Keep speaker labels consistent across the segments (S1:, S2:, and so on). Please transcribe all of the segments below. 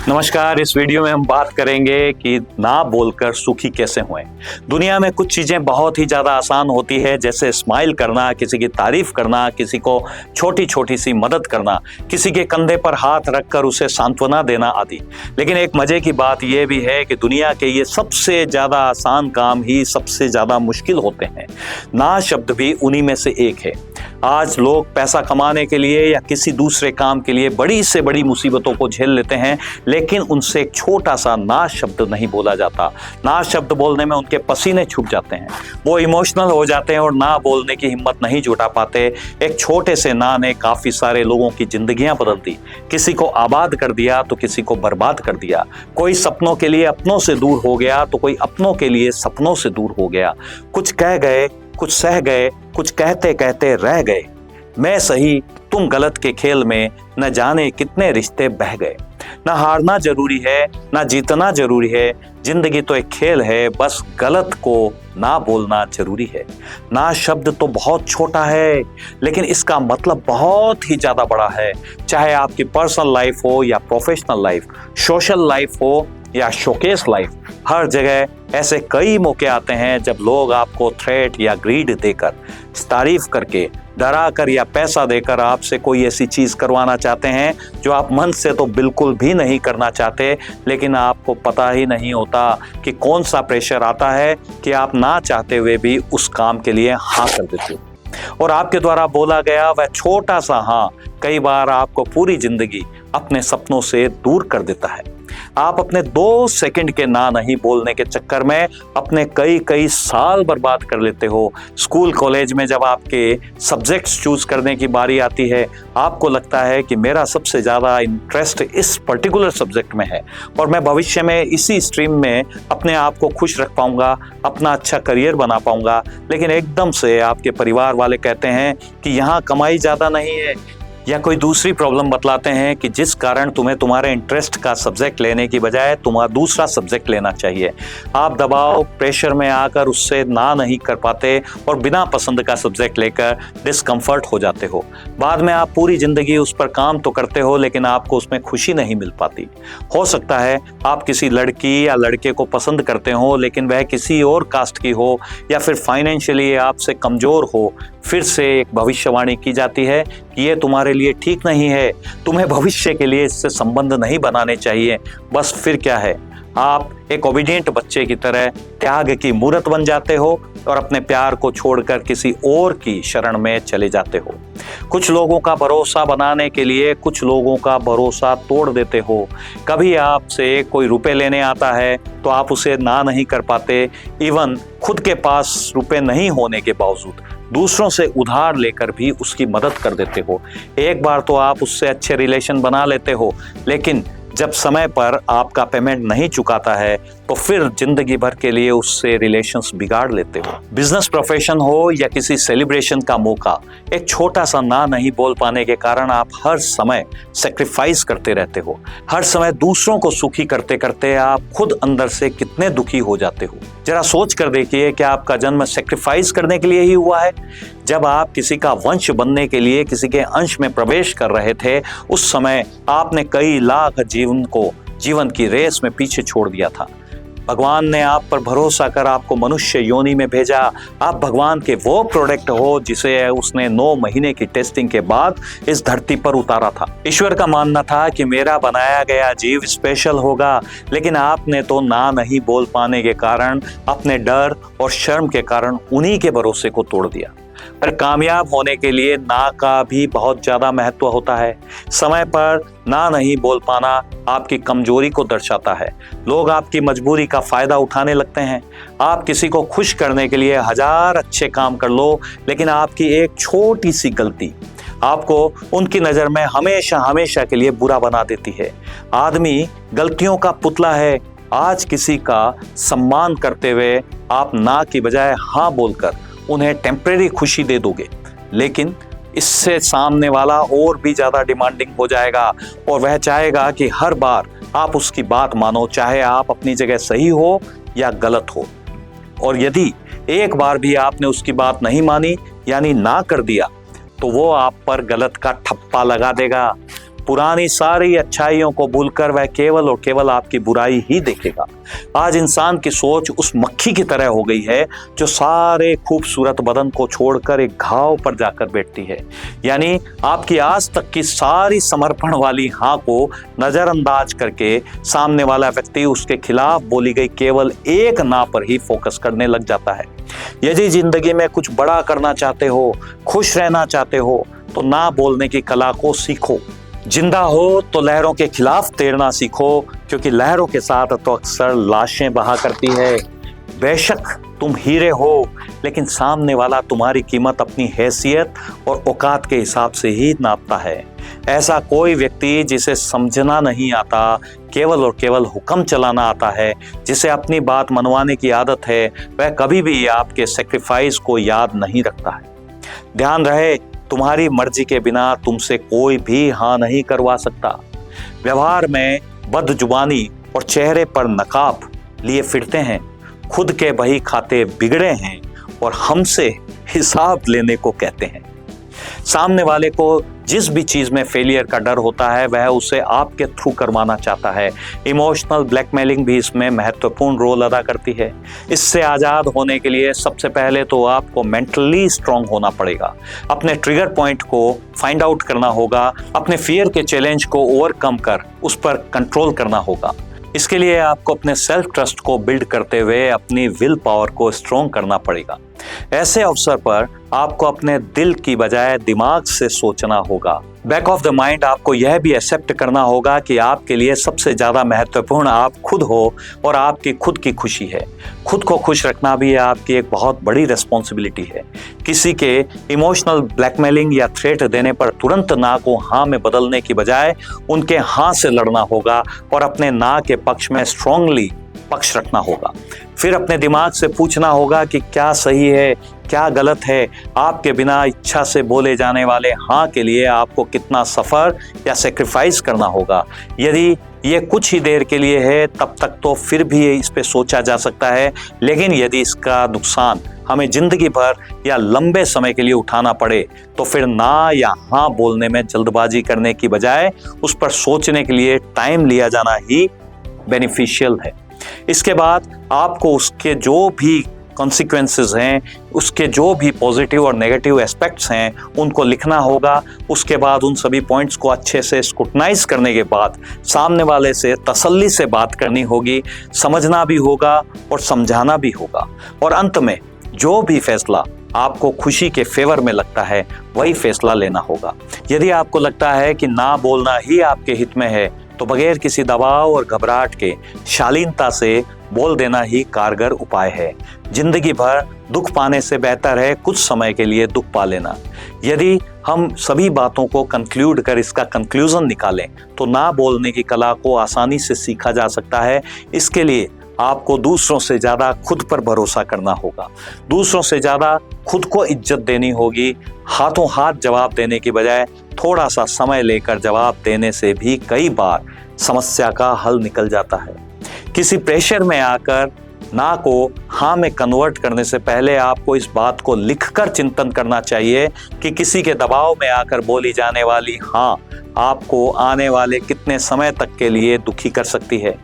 S1: नमस्कार। इस वीडियो में हम बात करेंगे कि ना बोलकर सुखी कैसे हों। दुनिया में कुछ चीज़ें बहुत ही ज़्यादा आसान होती है, जैसे स्माइल करना, किसी की तारीफ करना, किसी को छोटी छोटी सी मदद करना, किसी के कंधे पर हाथ रखकर उसे सांत्वना देना आदि। लेकिन एक मज़े की बात यह भी है कि दुनिया के ये सबसे ज़्यादा आसान काम ही सबसे ज़्यादा मुश्किल होते हैं। ना शब्द भी उन्हीं में से एक है। आज लोग पैसा कमाने के लिए या किसी दूसरे काम के लिए बड़ी से बड़ी मुसीबतों को झेल लेते हैं, लेकिन उनसे एक छोटा सा ना शब्द नहीं बोला जाता। ना शब्द बोलने में उनके पसीने छूट जाते हैं, वो इमोशनल हो जाते हैं और ना बोलने की हिम्मत नहीं जुटा पाते। एक छोटे से ना ने काफ़ी सारे लोगों की जिंदगियां बदल दी। किसी को आबाद कर दिया तो किसी को बर्बाद कर दिया। कोई सपनों के लिए अपनों से दूर हो गया तो कोई अपनों के लिए सपनों से दूर हो गया। कुछ कह गए, कुछ सह गए, कुछ कहते कहते रह गए। मैं सही तुम गलत के खेल में न जाने कितने रिश्ते बह गए। ना हारना जरूरी है, ना जीतना जरूरी है। जिंदगी तो एक खेल है, बस गलत को ना बोलना जरूरी है। ना शब्द तो बहुत छोटा है, लेकिन इसका मतलब बहुत ही ज्यादा बड़ा है। चाहे आपकी पर्सनल लाइफ हो या प्रोफेशनल लाइफ, सोशल लाइफ हो या शोकेस लाइफ, हर जगह ऐसे कई मौके आते हैं जब लोग आपको थ्रेट या ग्रीड देकर, तारीफ करके, डरा कर या पैसा देकर आपसे कोई ऐसी चीज़ करवाना चाहते हैं जो आप मन से तो बिल्कुल भी नहीं करना चाहते, लेकिन आपको पता ही नहीं होता कि कौन सा प्रेशर आता है कि आप ना चाहते हुए भी उस काम के लिए हाँ कर देते हो। और आपके द्वारा बोला गया वह छोटा सा हाँ कई बार आपको पूरी जिंदगी अपने सपनों से दूर कर देता है। आप अपने 2 सेकंड के ना नहीं बोलने के चक्कर में अपने कई साल बर्बाद कर लेते हो। स्कूल कॉलेज में जब आपके सब्जेक्ट्स चूज करने की बारी आती है, आपको लगता है कि मेरा सबसे ज़्यादा इंटरेस्ट इस पर्टिकुलर सब्जेक्ट में है और मैं भविष्य में इसी स्ट्रीम में अपने आप को खुश रख पाऊंगा, अपना अच्छा करियर बना पाऊंगा। लेकिन एकदम से आपके परिवार वाले कहते हैं कि यहाँ कमाई ज़्यादा नहीं है, या कोई दूसरी प्रॉब्लम बतलाते हैं कि जिस कारण तुम्हें तुम्हारे इंटरेस्ट का सब्जेक्ट लेने की बजाय तुम्हारा दूसरा सब्जेक्ट लेना चाहिए। आप दबाव प्रेशर में आकर उससे ना नहीं कर पाते और बिना पसंद का सब्जेक्ट लेकर डिस्कम्फर्ट हो जाते हो। बाद में आप पूरी ज़िंदगी उस पर काम तो करते हो, लेकिन आपको उसमें खुशी नहीं मिल पाती। हो सकता है आप किसी लड़की या लड़के को पसंद करते हो, लेकिन वह किसी और कास्ट की हो या फिर फाइनेंशियली आपसे कमज़ोर हो। फिर से एक भविष्यवाणी की जाती है कि ये तुम्हारे लिए ठीक नहीं है, तुम्हें भविष्य के लिए इससे संबंध नहीं बनाने चाहिए। बस फिर क्या है, आप एक ओबीडिएंट बच्चे की तरह त्याग की मूर्त बन जाते हो और अपने प्यार को छोड़कर किसी और की शरण में चले जाते हो। कुछ लोगों का भरोसा बनाने के लिए कुछ लोगों का भरोसा तोड़ देते हो। कभी आपसे कोई रुपए लेने आता है तो आप उसे ना नहीं कर पाते। इवन खुद के पास रुपए नहीं होने के बावजूद दूसरों से उधार लेकर भी उसकी मदद कर देते हो। एक बार तो आप उससे अच्छे रिलेशन बना लेते हो, लेकिन जब समय पर आपका पेमेंट नहीं चुकाता है तो फिर जिंदगी भर के लिए उससे रिलेशंस बिगाड़ लेते हो। बिजनेस प्रोफेशन हो या किसी सेलिब्रेशन का मौका, एक छोटा सा ना नहीं बोल पाने के कारण आप हर समय सेक्रीफाइस करते रहते हो। हर समय दूसरों को सुखी करते करते आप खुद अंदर से कितने दुखी हो जाते हो। जरा सोच कर देखिए कि आपका जन्म सेक्रीफाइस करने के लिए ही हुआ है। जब आप किसी का वंश बनने के लिए किसी के अंश में प्रवेश कर रहे थे, उस समय आपने कई लाख जीवन की रेस में पीछे छोड़ दिया था। भगवान ने आप पर भरोसा कर आपको मनुष्य योनि में भेजा। आप भगवान के वो प्रोडक्ट हो जिसे उसने 9 महीने की टेस्टिंग के बाद इस धरती पर उतारा था। ईश्वर का मानना था कि मेरा बनाया गया जीव स्पेशल होगा, लेकिन आपने तो ना नहीं बोल पाने के कारण, अपने डर और शर्म के कारण उन्हीं के भरोसे को तोड़ दिया। पर कामयाब होने के लिए ना का भी बहुत ज़्यादा महत्व होता है। समय पर ना नहीं बोल पाना आपकी कमजोरी को दर्शाता है। लोग आपकी मजबूरी का फ़ायदा उठाने लगते हैं। आप किसी को खुश करने के लिए 1000 अच्छे काम कर लो, लेकिन आपकी एक छोटी सी गलती आपको उनकी नज़र में हमेशा के लिए बुरा बना देती है। आदमी गलतियों का पुतला है। आज किसी का सम्मान करते हुए आप ना की बजाय हाँ बोलकर उन्हें टेम्परेरी खुशी दे दोगे, लेकिन इससे सामने वाला और भी ज़्यादा डिमांडिंग हो जाएगा और वह चाहेगा कि हर बार आप उसकी बात मानो, चाहे आप अपनी जगह सही हो या गलत हो। और यदि एक बार भी आपने उसकी बात नहीं मानी यानी ना कर दिया, तो वो आप पर गलत का ठप्पा लगा देगा। पुरानी सारी अच्छाइयों को भूलकर वह केवल और केवल आपकी बुराई ही देखेगा। आज इंसान की सोच उस मक्खी की तरह हो गई है जो सारे खूबसूरत बदन को छोड़कर एक घाव पर जाकर बैठती है। यानी आपकी आज तक की सारी समर्पण वाली हाँ को नजरअंदाज करके सामने वाला व्यक्ति उसके खिलाफ बोली गई केवल एक ना पर ही फोकस करने लग जाता है। यदि जिंदगी में कुछ बड़ा करना चाहते हो, खुश रहना चाहते हो, तो ना बोलने की कला को सीखो। जिंदा हो तो लहरों के खिलाफ तैरना सीखो, क्योंकि लहरों के साथ तो अक्सर लाशें बहा करती है। बेशक तुम हीरे हो, लेकिन सामने वाला तुम्हारी कीमत अपनी हैसियत और औकात के हिसाब से ही नापता है। ऐसा कोई व्यक्ति जिसे समझना नहीं आता, केवल और केवल हुक्म चलाना आता है, जिसे अपनी बात मनवाने की आदत है, वह कभी भी आपके सेक्रीफाइस को याद नहीं रखता है। ध्यान रहे, तुम्हारी मर्जी के बिना तुमसे कोई भी हाँ नहीं करवा सकता। व्यवहार में बदजुबानी और चेहरे पर नकाब लिए फिरते हैं, खुद के बही खाते बिगड़े हैं और हमसे हिसाब लेने को कहते हैं। सामने वाले को जिस भी चीज में फेलियर का डर होता है वह उसे आपके थ्रू करवाना चाहता है। इमोशनल ब्लैकमेलिंग भी इसमें महत्वपूर्ण रोल अदा करती है। इससे आज़ाद होने के लिए सबसे पहले तो आपको मेंटली स्ट्रांग होना पड़ेगा। अपने ट्रिगर पॉइंट को फाइंड आउट करना होगा, अपने फियर के चैलेंज को ओवरकम कर उस पर कंट्रोल करना होगा। इसके लिए आपको अपने सेल्फ ट्रस्ट को बिल्ड करते हुए अपनी विल पावर को स्ट्रॉन्ग करना पड़ेगा। ऐसे अवसर पर आपको अपने दिल की बजाय दिमाग से सोचना होगा। बैक ऑफ द माइंड आपको यह भी एक्सेप्ट करना होगा कि आपके लिए सबसे ज्यादा महत्वपूर्ण आप खुद हो और आपकी खुद की खुशी है। खुद को खुश रखना भी आपकी एक बहुत बड़ी रिस्पॉन्सिबिलिटी है। किसी के इमोशनल ब्लैकमेलिंग या थ्रेट देने पर तुरंत ना को हाँ में बदलने की बजाय उनके हाँ से लड़ना होगा और अपने ना के पक्ष में स्ट्रांगली पक्ष रखना होगा। फिर अपने दिमाग से पूछना होगा कि क्या सही है, क्या गलत है। आपके बिना इच्छा से बोले जाने वाले हाँ के लिए आपको कितना सफ़र या सेक्रीफाइस करना होगा। यदि ये कुछ ही देर के लिए है तब तक तो फिर भी इस पे सोचा जा सकता है, लेकिन यदि इसका नुकसान हमें जिंदगी भर या लंबे समय के लिए उठाना पड़े तो फिर ना या हाँ बोलने में जल्दबाजी करने की बजाय उस पर सोचने के लिए टाइम लिया जाना ही बेनिफिशियल है। इसके बाद आपको उसके जो भी कॉन्सिक्वेंसेस हैं, उसके जो भी पॉजिटिव और नेगेटिव एस्पेक्ट्स हैं, उनको लिखना होगा। उसके बाद उन सभी पॉइंट्स को अच्छे से स्क्रूटनाइज करने के बाद सामने वाले से तसल्ली से बात करनी होगी, समझना भी होगा और समझाना भी होगा। और अंत में जो भी फैसला आपको खुशी के फेवर में लगता है वही फैसला लेना होगा। यदि आपको लगता है कि ना बोलना ही आपके हित में है तो बगैर किसी दबाव और घबराहट के शालीनता से बोल देना ही कारगर उपाय है। जिंदगी भर दुख पाने से बेहतर है कुछ समय के लिए दुख पा लेना। यदि हम सभी बातों को कंक्लूड कर इसका कंक्लूजन निकालें तो ना बोलने की कला को आसानी से सीखा जा सकता है। इसके लिए आपको दूसरों से ज़्यादा खुद पर भरोसा करना होगा, दूसरों से ज़्यादा खुद को इज्जत देनी होगी। हाथों हाथ जवाब देने की बजाय थोड़ा सा समय लेकर जवाब देने से भी कई बार समस्या का हल निकल जाता है। किसी प्रेशर में आकर ना को हाँ में कन्वर्ट करने से पहले आपको इस बात को लिखकर चिंतन करना चाहिए कि किसी के दबाव में आकर बोली जाने वाली हाँ आपको आने वाले कितने समय तक के लिए दुखी कर सकती है।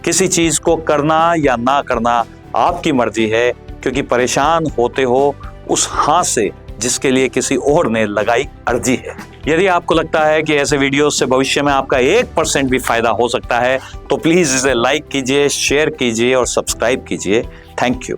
S1: किसी चीज़ को करना या ना करना आपकी मर्जी है, क्योंकि परेशान होते हो उस हाँ से जिसके लिए किसी और ने लगाई अर्जी है। यदि आपको लगता है कि ऐसे वीडियोस से भविष्य में आपका 1% भी फायदा हो सकता है तो प्लीज़ इसे लाइक कीजिए, शेयर कीजिए और सब्सक्राइब कीजिए। Thank you.